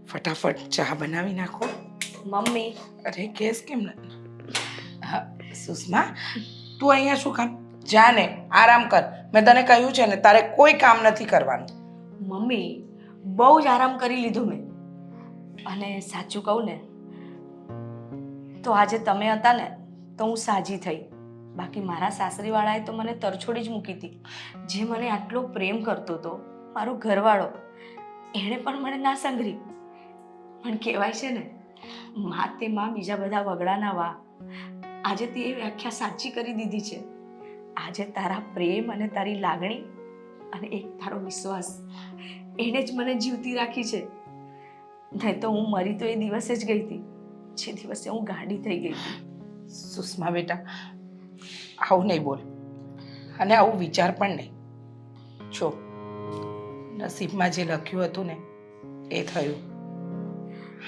ફટાફટ ચા બનાવી નાખો. મમ્મી, અરે ગેસ કેમ ન હા સુષ્મા, તું અહીંયા શું કામ? જા ને આરામ કર. મેં તને કહ્યું છે ને તારે કોઈ કામ નથી કરવાનું. મમ્મી બહુ જ આરામ કરી લીધો મેં. અને સાચું કહું ને તો આજે તમે હતા ને તો હું સાજી થઈ. બાકી મારા સાસરીવાળાએ તો મને તરછોડી જ મૂકી હતી. જે મને આટલો પ્રેમ કરતો હતો, મારો ઘરવાળો, એણે પણ મને ના સંઘરી. પણ કહેવાય છે ને, માં તે માં બીજા બધા વગડાના વા. આજે તે એ વ્યાખ્યા સાચી કરી દીધી છે. આજે તારા પ્રેમ અને તારી લાગણી અને એક તારો વિશ્વાસ, એણે જ મને જીવતી રાખી છે. નહીં તો હું મરી તો એ દિવસે જ ગઈ હતી, જે દિવસે હું ગાંડી થઈ ગઈ હતી. સુષ્મા બેટા, આવું નહીં બોલ અને આવું વિચાર પણ નહીં. જો નસીબમાં જે લખ્યું હતું ને એ થયું.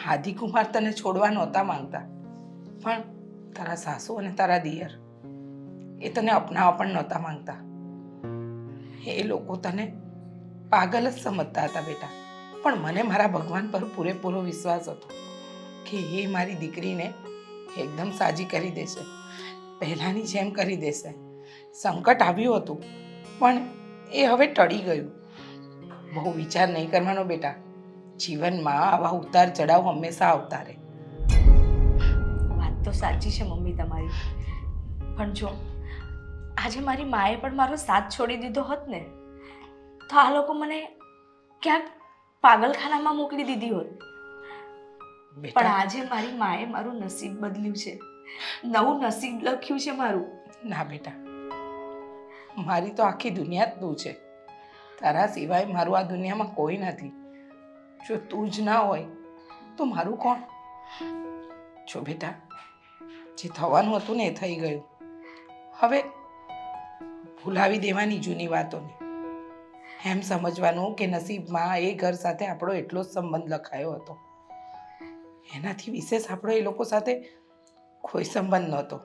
આદિકુમાર તને છોડવા નહોતા માંગતા, પણ તારા સાસુ અને તારા દિયર એ તને અપનાવવા પણ નહોતા માંગતા. એ લોકો તને પાગલ જ સમજતા હતા બેટા. પણ મને મારા ભગવાન પર પૂરેપૂરો વિશ્વાસ હતો કે એ મારી દીકરીને એકદમ સાજી કરી દેશે, પહેલાંની જેમ કરી દેશે. સંકટ આવ્યું હતું પણ એ હવે ટળી ગયું. બહુ વિચાર નહીં કરવાનો બેટા. જીવનમાં આવા ઉતાર ચઢાવ હંમેશા આવતા રહે. વાત તો સાચી છે મમ્મી તમારી, પણ જો આજે મારી માએ પણ મારો સાથ છોડી દીધો હોત ને તો આ લોકો મને ક્યાંક પાગલખાનામાં મોકલી દીધી હોત. પણ આજે મારી માએ મારું નસીબ બદલ્યું છે, નવું નસીબ લખ્યું છે મારું. ના બેટા, મારી તો આખી દુનિયા જ તું છે. તારા સિવાય મારું આ દુનિયામાં કોઈ નથી. જો તું જ ના હોય તો મારું કોણ? જો બેટા, જે થવાનું હતું ને એ થઈ ગયું. હવે ભૂલાવી દેવાની જૂની વાતોને. એમ સમજવાનું કે નસીબમાં એ ઘર સાથે આપણો એટલો જ સંબંધ લખાયો હતો. એનાથી વિશેષ આપણો એ લોકો સાથે કોઈ સંબંધ નહોતો.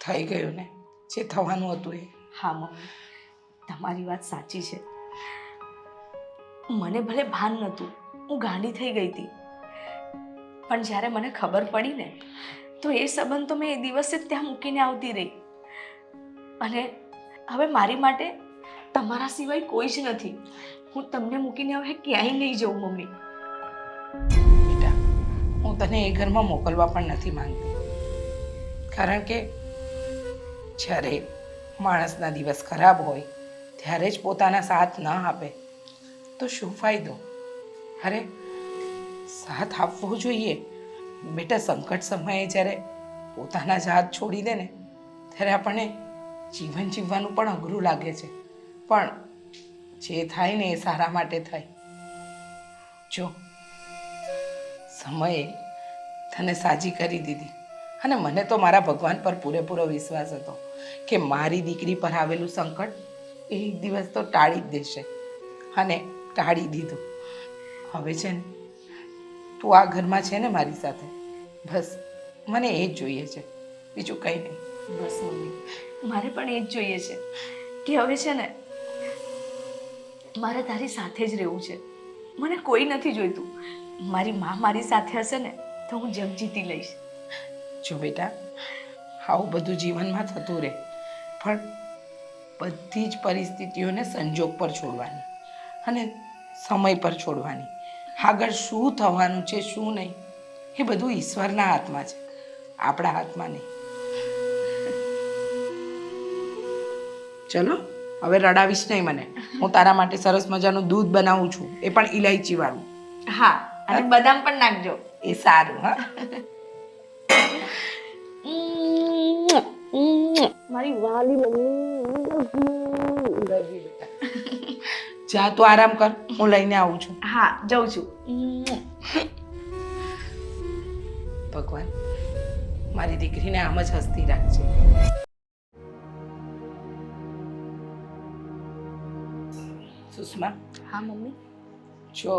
થઈ ગયું ને જે થવાનું હતું એ. હા મમ્મી, તમારી વાત સાચી છે. મને ભલે ભાન નહોતું, હું ગાંડી થઈ ગઈ હતી, પણ જ્યારે મને ખબર પડી ને તો એ સંબંધ તો મેં એ દિવસે જ ત્યાં મૂકીને આવતી રહી. અને હવે મારી માટે તમારા સિવાય કોઈ જ નથી. હું તમને મૂકીને હવે ક્યાંય નહીં જઉં મમ્મી. બેટા, હું તને એ ઘરમાં મોકલવા પણ નથી માંગતી, કારણ કે જ્યારે માણસના દિવસ ખરાબ હોય ત્યારે જ પોતાના સાથ ન આપે તો શું ફાયદો? અરે સાથ આપવો જોઈએ બેટા. સંકટ સમયે જ્યારે પોતાના જ હાથ છોડી દે ને ત્યારે આપણને જીવન જીવવાનું પણ અઘરું લાગે છે. પણ જે થાય ને એ સારા માટે થાય. જો સમયે તને સાજી કરી દીધી અને મને તો મારા ભગવાન પર પૂરેપૂરો વિશ્વાસ હતો કે મારી દીકરી પર આવેલું સંકટ એક દિવસ તો ટાળી જ દેશે, અને ટાળી દીધું. હવે છે ને તું આ ઘરમાં છે ને મારી સાથે, બસ મને એ જ જોઈએ છે, બીજું કંઈ નહીં. બસ મમ્મી, મારે પણ એ જ જોઈએ છે કે હવે છે ને મારે તારી સાથે જ રહેવું છે. મને કોઈ નથી જોઈતું. મારી માં મારી સાથે હશે ને તો હું જગ જીતી લઈશ. જો બેટા, આવું બધું જીવનમાં થતું રહે, પણ બધી જ પરિસ્થિતિઓને સંજોગ પર છોડવાની અને સમય પર છોડવાની. આગળ શું થવાનું છે શું નહીં એ બધું ઈશ્વરના હાથમાં છે, આપણા હાથમાં નહીં. ચલો હવે રડાવીશ નહીં મને. હું તારા માટે સરસ મજાનું દૂધ બનાવું છું, એ પણ ઇલાયચી વાળું. હા, અને બદામ પણ નાખજો. એ સારું. હા, મારી વાલી મમ્મી. જા તું આરામ કર, હું લઈને આવું છું. હા, જાઉં છું. ભગવાન મારી દીકરીને આમ જ હસતી રાખજે. સુષ્મા, હા મમ્મી. જો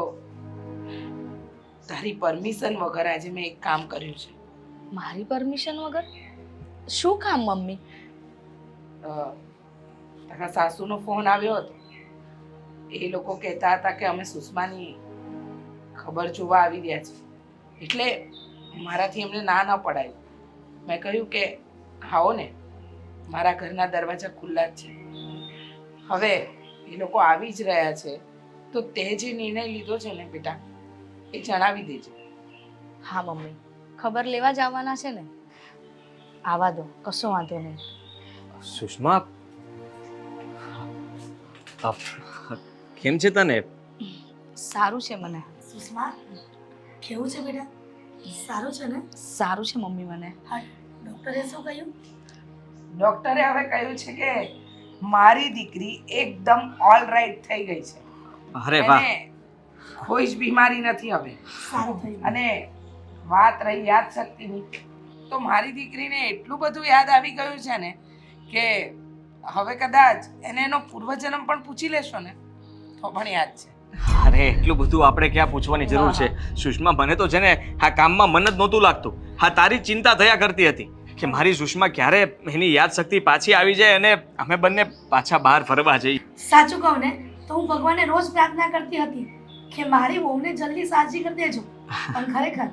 તારી પરમિશન વગર આજે મેં એક કામ કર્યું છે. મારી પરમિશન વગર? શું કામ મમ્મી? તારા સાસુનો ફોન આવ્યો હતો. એ લોકો કહેતા હતા કે અમે સુષ્માની ખબર જોવા આવી રહ્યા છે એટલે મારાથી એમને ના ન પડાયું. મેં કહ્યું કે આવો ને, મારા ઘરના દરવાજા ખુલ્લા જ છે. હવે એ લોકો આવી જ રહ્યા છે તો તે જે નિર્ણય લીધો છે ને બેટા એ જણાવી દેજો. હા મમ્મી, ખબર લેવા જ આવવાના છે ને, આવા દો, કશો વાંધો નહીં. સુષ્મા, કેમ છે તને? સારું છે મને. સુષ્મા, કેવું છે બેટા? સારું છે ને? સારું છે મમ્મી મને. હા, ડૉક્ટરે શું કહ્યું? ડૉક્ટરે હવે કહ્યું છે કે મારી દીકરી એકદમ ઓલ રાઈટ થઈ ગઈ છે. અરે વાહ! એને કોઈ જ બીમારી નથી હવે. સારું થયું. અને વાત રહી યાદ શક્તિની, તો મારી દીકરીને એટલું બધું યાદ આવી ગયું છે ને કે હવે કદાચ એને એનો પૂર્વજન્મ પણ પૂછી લેશો ને તો પણ યાદ છે. અરે એટલું બધું આપણે ક્યાં પૂછવાની જરૂર છે સુષ્મા? મને તો છે ને આ કામમાં મન જ નહોતું લાગતું. હા, તારી ચિંતા થયા કરતી હતી કે મારી સુષ્મા ક્યારે એની યાદશક્તિ પાછી આવી જાય અને અમે બંને પાછા બહાર ફરવા જઈએ. સાચું કહું ને તો હું ભગવાનને રોજ પ્રાર્થના કરતી હતી કે મારી વહુને જલ્દી સાજી કરી દેજો, પણ ખરેખર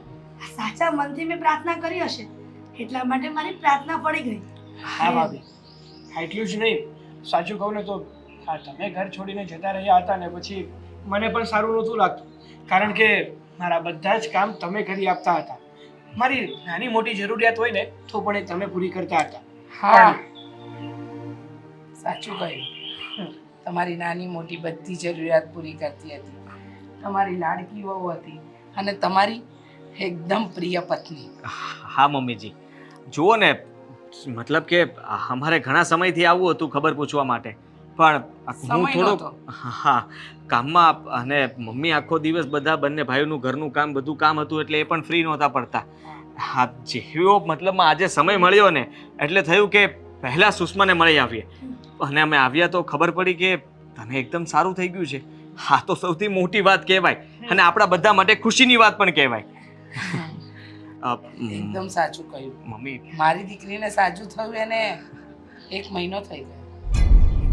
સાચા મનથી મેં પ્રાર્થના કરી હશે એટલા માટે મારી પ્રાર્થના પડી ગઈ. હા ભાભી, એટલું જ નહીં, સાચું કહું ને તો હા, તમે ઘર છોડીને જતા રહ્યા હતા ને પછી મને પણ સારું નહોતું લાગતું, કારણ કે મારા બધા જ કામ તમે કરી આપતા હતા. મારી નાની મોટી જરૂરિયાત હોય ને તો પણ એ તમે પૂરી કરતા હતા. હા, સાચું કહ્યું. તમારી નાની મોટી બધી જરૂરિયાત પૂરી કરતી હતી. તમારી લાડકી વહુ હતી અને તમારી એકદમ પ્રિય પત્ની. હા મમ્મીજી, જુઓ ને, મતલબ કે અમારે ઘણા સમયથી આવવું હતું ખબર પૂછવા માટે, પણ હું સમય થોડુંક નહોતો. હા કામમાં, અને મમ્મી આખો દિવસ બધા બંને ભાઈઓનું ઘરનું કામ બધું કામ હતું એટલે એ પણ ફ્રી નહોતા પડતા. હા, જેવો મતલબમાં આજે સમય મળ્યો ને એટલે થયું કે પહેલાં સુષ્માને મળી આવીએ, અને અમે આવ્યા તો ખબર પડી કે તને એકદમ સારું થઈ ગયું છે. હા, તો સૌથી મોટી વાત કહેવાય અને આપણા બધા માટે ખુશીની વાત પણ કહેવાય. એકદમ સાચું કહ્યું. મમ્મી, મારી દીકરીને સાજું થયું એને 1 મહિનો થઈ ગયો.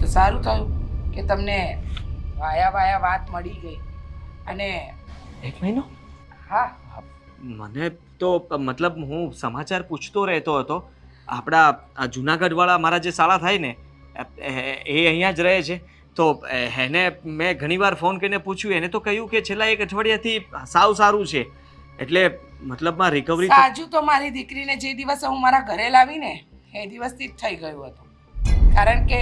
તો સારું થયું કે તમને વાયા વાત મળી ગઈ. અને 1 મહિનો? હા, મને તો મતલબ હું સમાચાર પૂછતો રહેતો હતો. આપણા આ જુનાગઢવાળા મારા જે સાળા થાય ને એ અહીંયા જ રહે છે, તો એને મેં ઘણીવાર ફોન કરીને પૂછ્યું. એને તો કહ્યું કે છેલ્લા 1 અઠવાડિયાથી સાવ સારું છે, એટલે મતલબમાં રિકવરી. સાજું તો મારી દીકરીને જે દિવસે હું મારા ઘરે લાવીને એ દિવસથી જ થઈ ગયું હતું, કારણ કે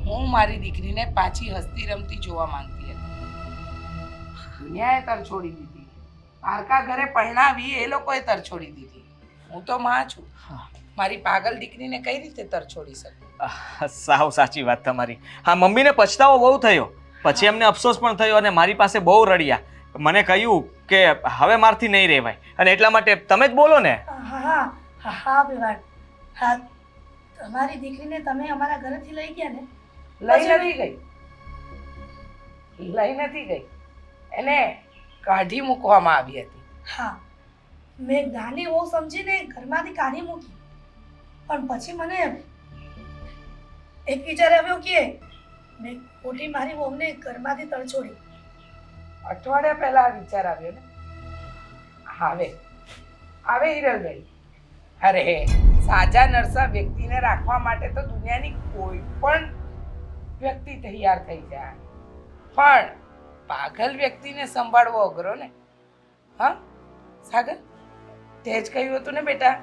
હું મારી દીકરીને પાછી હસતી રમતી જોવા માંગતી હતી. દુનિયાએ તર છોડી દીધી, પારકા ઘરે પરણાવી એ લોકોએ તર છોડી દીધી. હું તો માં છું, મારી પાગલ દીકરીને કઈ રીતે તર છોડી શકું? સાવ સાચી વાત તમારી. હા, મમ્મીને પછતાવો બહુ થયો, પછી એમને અફસોસ પણ થયો અને મારી પાસે બહુ રડ્યા. મને કહ્યું કે હવે મારથી નહીં રહેવાય, અને એટલા માટે તમે જ બોલો ને. હા હા હા હા વિવાદ, હા, તમારી દીકરીને તમે અમારા ઘરેથી લઈ ગયા ને? લઈ નથી ગઈ, લઈ નથી ગઈ, એને કાઢી મૂકવામાં આવી હતી. હા, મેં જ્ઞાની વહુ સમજીને ઘરમાંથી કાઢી મૂકી, પણ પછી મને એક વિચાર આવ્યો કે મેં ખોટી મારી વહુને ઘરમાંથી તરછોડી. અઠવાડિયા પહેલા આ વિચાર આવ્યો ને. હવે હિરલબેન, અરે સાજા નરસા વ્યક્તિને રાખવા માટે તો દુનિયાની કોઈ પણ વ્યક્તિ તૈયાર થઈ જાય, પણ પાગલ વ્યક્તિને સંભાળવો અઘરો ને. હા સાગર, તે જ કહ્યું હતું ને બેટા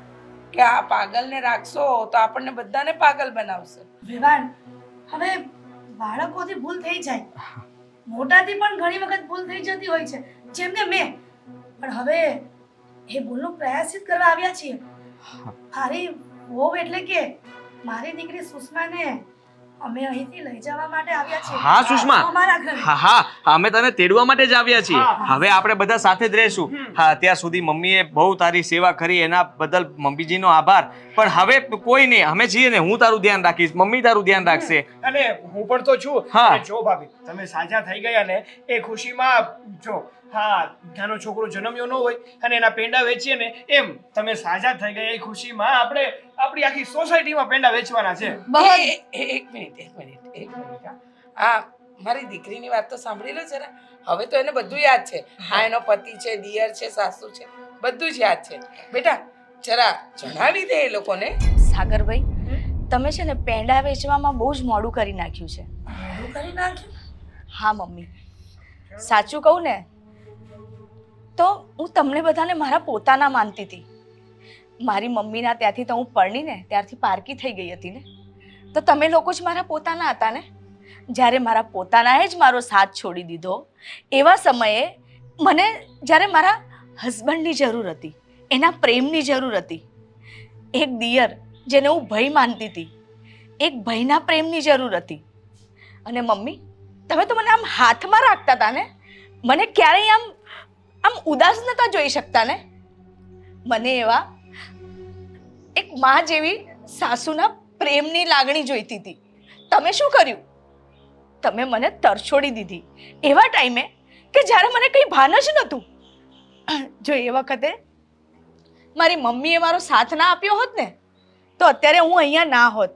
કે આ પાગલને રાખશો તો આપણને બધાને પાગલ બનાવશે. વિવાન, હવે બાળકોથી ભૂલ થઈ જાય, મોટાથી પણ ઘણી વખત ભૂલ થઈ જતી હોય છે, જેમ કે મેં. પણ હવે એ ભૂલનો પ્રયાસિત કરવા આવ્યા છીએ. મારી વહુ એટલે કે મારી દીકરી સુષ્માને અમે અહીંથી લઈ જવા માટે આવ્યા છીએ. હા સુષ્મા, અમારા ઘરે. હા, અમે તને તેડવા માટે જ આવ્યા છીએ. હા. હવે આપણે બધા સાથે જ રહેશું. હા, અત્યાર સુધી મમ્મીએ બહુ તારી સેવા કરી, એના બદલ મમ્મીજીનો આભાર. પણ હવે કોઈ નહીં, અમે છીએ ને, હું તારું ધ્યાન રાખીશ, મમ્મી તારું ધ્યાન રાખશે. અને હું પણ તો છું. હા. અને જો ભાભી, તમે સાજા થઈ ગયા ને એ ખુશીમાં, જો હા, નાનો છોકરો જન્મ્યો ન હોય અને એના પેંડા વેચીએ ને એમ તમે સાજા થઈ ગયા એ ખુશીમાં આપણે આપણી આખી સોસાયટીમાં પેંડા વેચવાના છે. એક મિનિટ. આ મારી દીકરીની વાત તો સાંભળી લો જરા. હવે તો એને બધું યાદ છે. આ એનો પતિ છે, દિયર છે, સાસુ છે, બધું જ યાદ છે. બેટા જરા જણાવી દે એ લોકોને. સાગરભાઈ, તમે છે ને પેંડા વેચવામાં બહુ જ મોડું કરી નાખ્યું છે. મોડું કરી નાખ્યું. હા મમ્મી, સાચું કહું ને તો હું તમને બધાને મારા પોતાના માનતી હતી. મારી મમ્મીના ત્યાંથી તો હું પરણીને ત્યારથી પારકી થઈ ગઈ હતી ને, તો તમે લોકો જ મારા પોતાના હતા ને. જ્યારે મારા પોતાનાએ જ મારો સાથ છોડી દીધો એવા સમયે મને જ્યારે મારા હસબન્ડની જરૂર હતી, એના પ્રેમની જરૂર હતી, એક દિયર જેને હું ભાઈ માનતી હતી, એક ભાઈના પ્રેમની જરૂર હતી. અને મમ્મી, તમે તો મને આમ હાથમાં રાખતા હતા ને, મને ક્યારેય આમ ઉદાસ નતા જોઈ શકતા ને. મને એવા એક માં જેવી સાસુના પ્રેમની લાગણી જોઈતી હતી. તમે શું કર્યું? તમે મને તરછોડી દીધી એવા ટાઈમે કે જ્યારે મને કંઈ ભાન જ નહોતું. જો એ વખતે મારી મમ્મીએ મારો સાથ ના આપ્યો હોત ને તો અત્યારે હું અહીંયા ના હોત.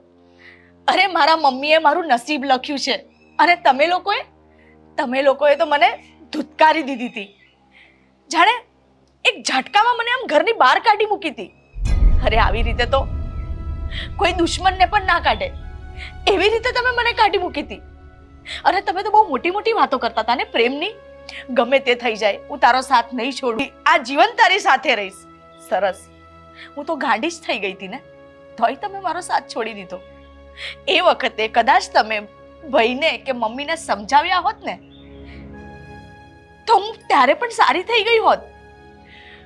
અરે મારા મમ્મીએ મારું નસીબ લખ્યું છે અને તમે લોકોએ તો મને ધુતકારી દીધી હતી. જાણે એક ઝટકામાં મને આમ ઘરની બહાર કાઢી મૂકી હતી. અરે આવી રીતે તો કોઈ દુશ્મનને પણ ના કાઢે, એવી રીતે તમે મને કાઢી મૂકી હતી. અને તમે તો બહુ મોટી મોટી વાતો કરતા હતા ને પ્રેમની. ગમે તે થઈ જાય, હું તારો સાથ નહીં છોડું, આ જીવન તારી સાથે રહીશ. સરસ, હું તો ગાંડી જ થઈ ગઈ હતી ને, તોય તમે મારો સાથ છોડી દીધો. એ વખતે કદાચ તમે ભાઈને કે મમ્મીને સમજાવ્યા હોત ને તો હું ત્યારે પણ સારી થઈ ગઈ હોત.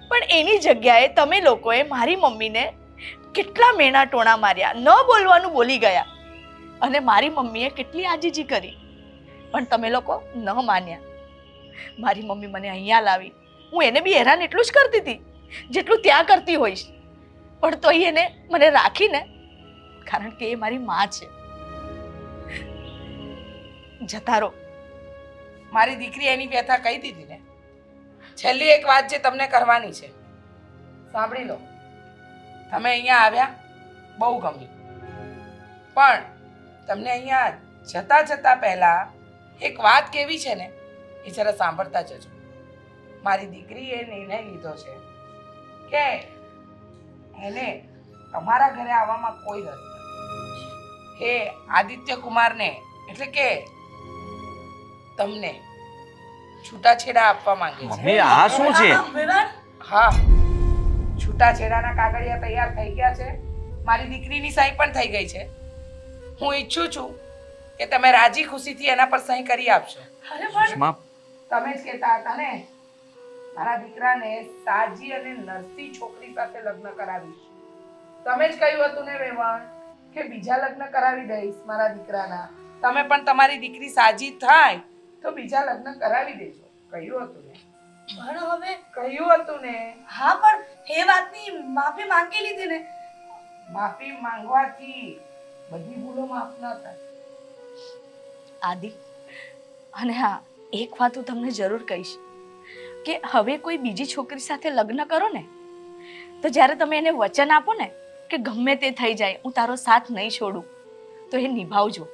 પણ એની જગ્યાએ તમે લોકોએ મારી મમ્મીને કેટલા મેણા ટોણા માર્યા, ન બોલવાનું બોલી ગયા. અને મારી મમ્મીએ કેટલી આજીજી કરી, પણ તમે લોકો ન માન્યા. મારી મમ્મી મને અહીંયા લાવી, હું એને બી હેરાન એટલું જ કરતી હતી જેટલું ત્યાં કરતી હોઈશ, પણ તોય એને મને રાખીને, કારણ કે એ મારી માં છે. જતા રહો. મારી દીકરી એની વ્યથા કહી દીધી ને. છેલ્લી એક વાત જે તમને કરવાની છે, સાંભળી લો. તમે અહીંયા આવ્યા, બહુ ગમ્યું, પણ તમને અહીંયા જતા જતા પહેલા એક વાત કેવી છે ને એ જરા સાંભળતા જજો. મારી દીકરીએ નિર્ણય લીધો છે કે એને તમારા ઘરે આવવામાં કોઈ રસ નથી. એ આદિત્ય કુમારને એટલે કે તમને છૂટાછેડા આપવા માંગે છે. મમ્મી આ શું છે? વિવાન, હા, છૂટાછેડાના કાગળિયા તૈયાર થઈ ગયા છે. મારી દીકરીની સહી પણ થઈ ગઈ છે. હું ઈચ્છું છું કે તમે રાજી ખુશીથી એના પર સહી કરી આપશો. અરે પણ તમે જ કહેતા હતા ને મારા દીકરાને સાજી અને નરસી છોકરી સાથે લગ્ન કરાવીશ. તમે જ કહ્યું હતું ને વેવાણ કે બીજા લગ્ન કરાવી દઈશ મારા દીકરાના. તમે પણ તમારી દીકરી સાજી થાય તો બીજા લગ્ન કરાવી દેજો. કહ્યું હતું ને? પણ હવે કહ્યું હતું ને? હા, પણ એ વાતની માફી માંગી લીધી ને. માફી માંગવાથી બધી ભૂલો માફ ન થાય. આદિ, અને હા, એક વાત હું તમને જરૂર કહીશ કે હવે કોઈ બીજી છોકરી સાથે લગ્ન કરો ને તો જ્યારે તમે એને વચન આપો ને કે ગમે તે થઈ જાય હું તારો સાથ નહીં છોડું, તો એ નિભાવજો.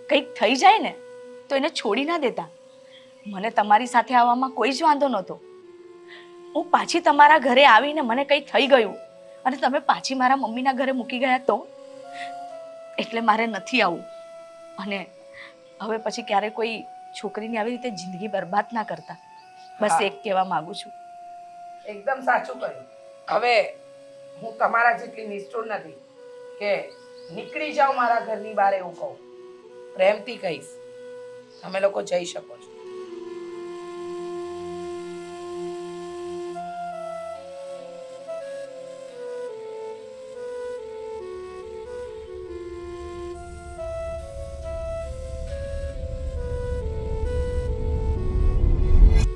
કંઈક થઈ જાય ને તો એને છોડી ના દેતા. મને તમારી સાથે આવવામાં કોઈ જ વાંધો નહોતો. હું પાછી તમારા ઘરે આવીને મને કંઈ થઈ ગયું અને તમે પાછી મારા મમ્મીના ઘરે મૂકી ગયા તો, એટલે મારે નથી આવવું. અને હવે પછી ક્યારે કોઈ છોકરીની આવી રીતે જિંદગી બરબાદ ના કરતા. બસ હા. એક કહેવા માંગુ છું. એકદમ સાચું કહ્યું. હવે હું તમારા જેટલી નિષ્ઠુર નથી કે નીકળી જાઓ મારા ઘરની બહાર એવું કહું. પ્રેમથી કહીશ, તમે લોકો જઈ શકો છો.